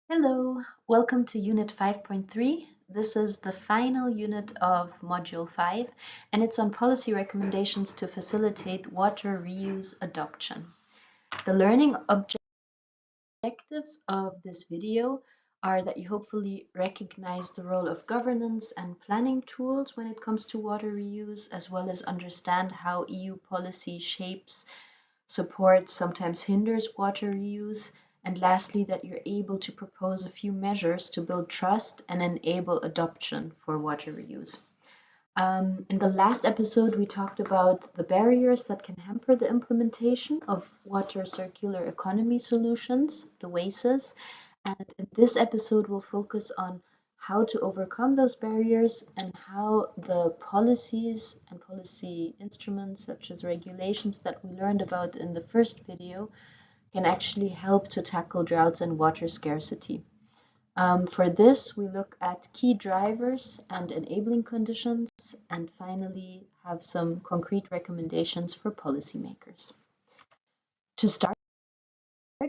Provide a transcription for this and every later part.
Hello, welcome to Unit 5.3. This is the final unit of Module 5, and it's on policy recommendations to facilitate water reuse adoption. The learning objectives of this video are that you hopefully recognize the role of governance and planning tools when it comes to water reuse, as well as understand how EU policy shapes, supports, sometimes hinders water reuse, and lastly, that you're able to propose a few measures to build trust and enable adoption for water reuse. In the last episode, we talked about the barriers that can hamper the implementation of water circular economy solutions, the WACEs, and in this episode, we'll focus on how to overcome those barriers and how the policies and policy instruments, such as regulations that we learned about in the first video, can actually help to tackle droughts and water scarcity. For this, we look at key drivers and enabling conditions, and finally have some concrete recommendations for policymakers. To start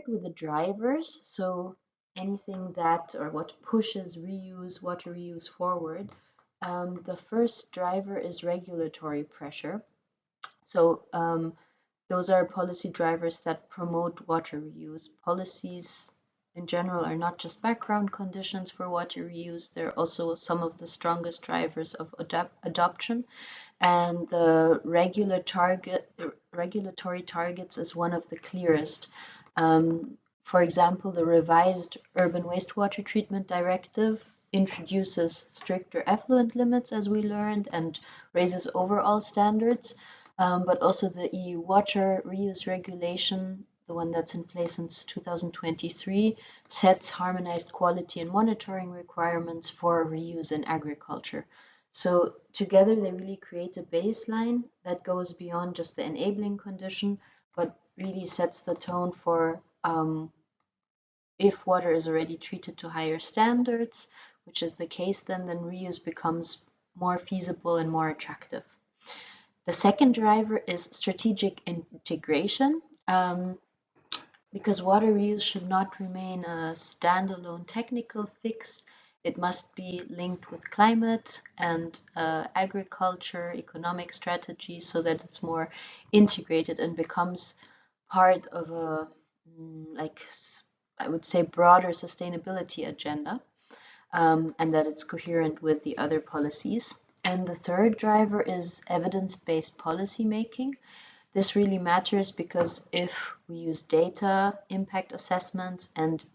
with the drivers, so anything that or what pushes water reuse forward, the first driver is regulatory pressure. So those are policy drivers that promote water reuse. Policies in general are not just background conditions for water reuse, they're also some of the strongest drivers of adoption. And the regulatory targets is one of the clearest. For example, the revised Urban Wastewater Treatment Directive introduces stricter effluent limits, as we learned, and raises overall standards. But also the EU Water Reuse Regulation, the one that's in place since 2023, sets harmonized quality and monitoring requirements for reuse in agriculture. So together they really create a baseline that goes beyond just the enabling condition, but really sets the tone for if water is already treated to higher standards, which is the case then reuse becomes more feasible and more attractive. The second driver is strategic integration, because water reuse should not remain a standalone technical fix. It must be linked with climate and agriculture, economic strategy, so that it's more integrated and becomes part of a, I would say, broader sustainability agenda, and that it's coherent with the other policies. And the third driver is evidence-based policy making. This really matters because if we use data, impact assessments, and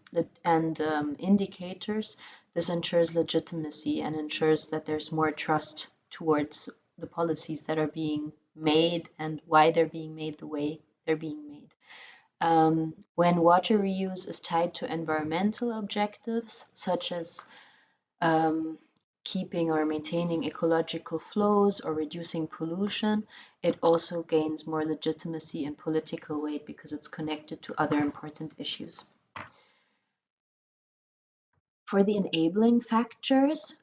indicators, this ensures legitimacy and ensures that there's more trust towards the policies that are being made and why they're being made the way they're being made. When water reuse is tied to environmental objectives, such as keeping or maintaining ecological flows or reducing pollution, it also gains more legitimacy and political weight because it's connected to other important issues. For the enabling factors,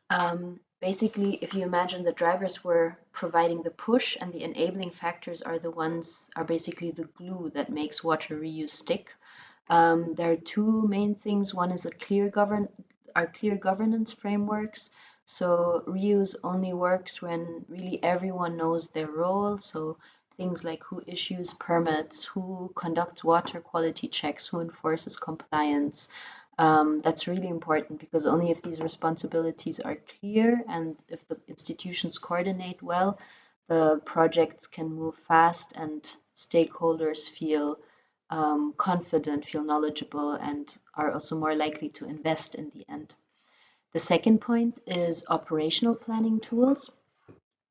basically, if you imagine the drivers were providing the push and the enabling factors are basically the glue that makes water reuse stick. There are two main things. One is clear governance frameworks. So reuse only works when really everyone knows their role. So things like who issues permits, who conducts water quality checks, who enforces compliance. That's really important because only if these responsibilities are clear and if the institutions coordinate well, the projects can move fast and stakeholders feel confident, feel knowledgeable, and are also more likely to invest in the end. The second point is operational planning tools.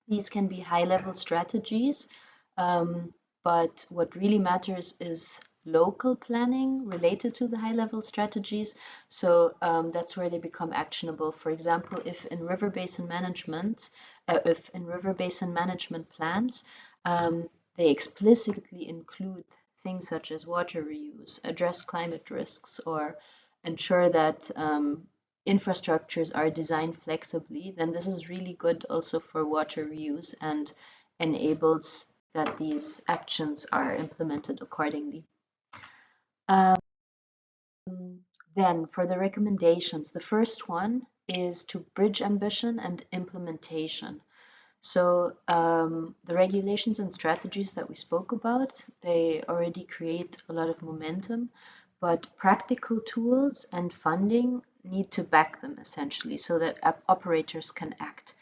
These can be high-level strategies, but what really matters is local planning related to the high-level strategies. So that's where they become actionable. For example, if in river basin management plans, they explicitly include things such as water reuse, address climate risks, or ensure that infrastructures are designed flexibly, then this is really good also for water reuse and enables that these actions are implemented accordingly. Then for the recommendations, the first one is to bridge ambition and implementation. So the regulations and strategies that we spoke about, they already create a lot of momentum, but practical tools and funding need to back them essentially so that operators can act.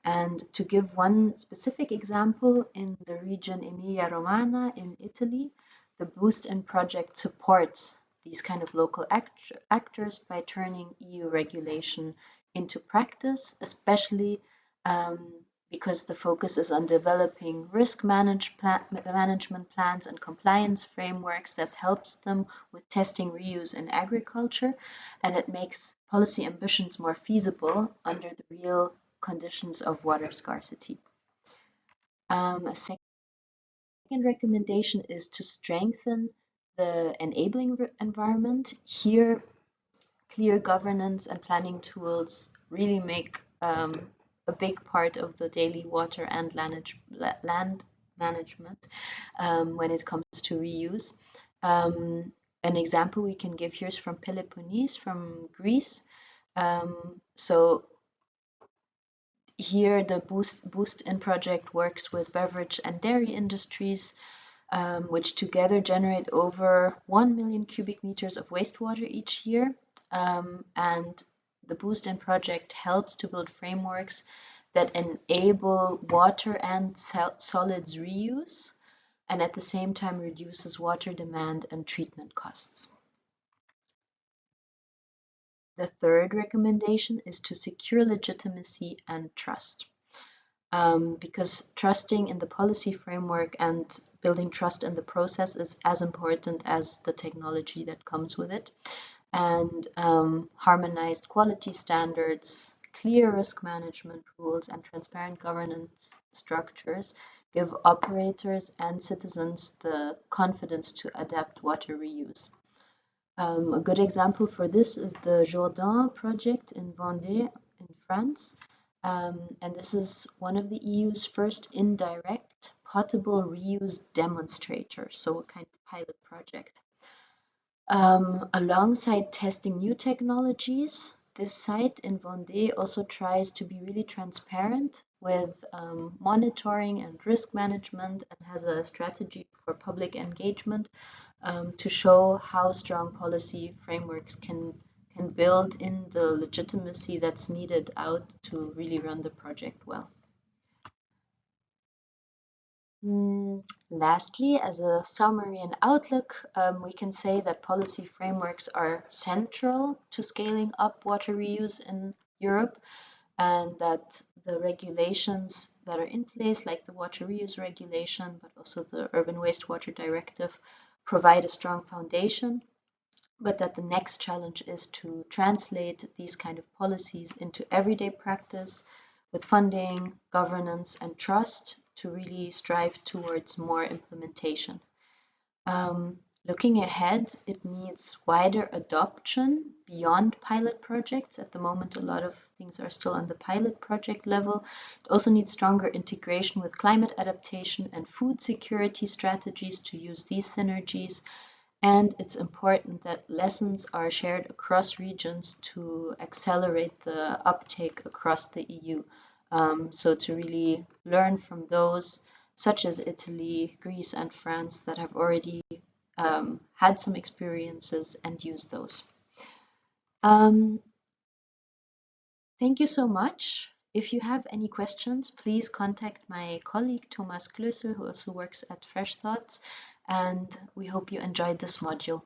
And to give one specific example, in the region Emilia-Romagna in Italy, the Boost In project supports these kind of local actors by turning EU regulation into practice, especially because the focus is on developing risk management plans and compliance frameworks that helps them with testing reuse in agriculture, and it makes policy ambitions more feasible under the real conditions of water scarcity. A second recommendation is to strengthen the enabling environment. Here, clear governance and planning tools really make a big part of the daily water and land management when it comes to reuse. An example we can give here is from Peloponnese, from Greece. So here the Boost In project works with beverage and dairy industries, which together generate over 1 million cubic meters of wastewater each year. And the Boost In project helps to build frameworks that enable water and solids reuse, and at the same time reduces water demand and treatment costs. The third recommendation is to secure legitimacy and trust. Because trusting in the policy framework and building trust in the process is as important as the technology that comes with it. And harmonized quality standards, clear risk management rules, and transparent governance structures give operators and citizens the confidence to adapt water reuse. A good example for this is the Jourdain project in Vendée in France. And this is one of the EU's first indirect potable reuse demonstrators, so a kind of pilot project. Alongside testing new technologies, this site in Vendée also tries to be really transparent with monitoring and risk management, and has a strategy for public engagement to show how strong policy frameworks can build in the legitimacy that's needed out to really run the project well. Lastly, as a summary and outlook, we can say that policy frameworks are central to scaling up water reuse in Europe, and that the regulations that are in place, like the Water Reuse Regulation, but also the Urban Wastewater Directive, provide a strong foundation, but that the next challenge is to translate these kind of policies into everyday practice with funding, governance, and trust to really strive towards more implementation. Looking ahead, it needs wider adoption beyond pilot projects. At the moment, a lot of things are still on the pilot project level. It also needs stronger integration with climate adaptation and food security strategies to use these synergies. And it's important that lessons are shared across regions to accelerate the uptake across the EU. So to really learn from those, such as Italy, Greece, and France, that have already had some experiences and use those. Thank you so much. If you have any questions, please contact my colleague Thomas Klössel, who also works at Fresh Thoughts, and we hope you enjoyed this module.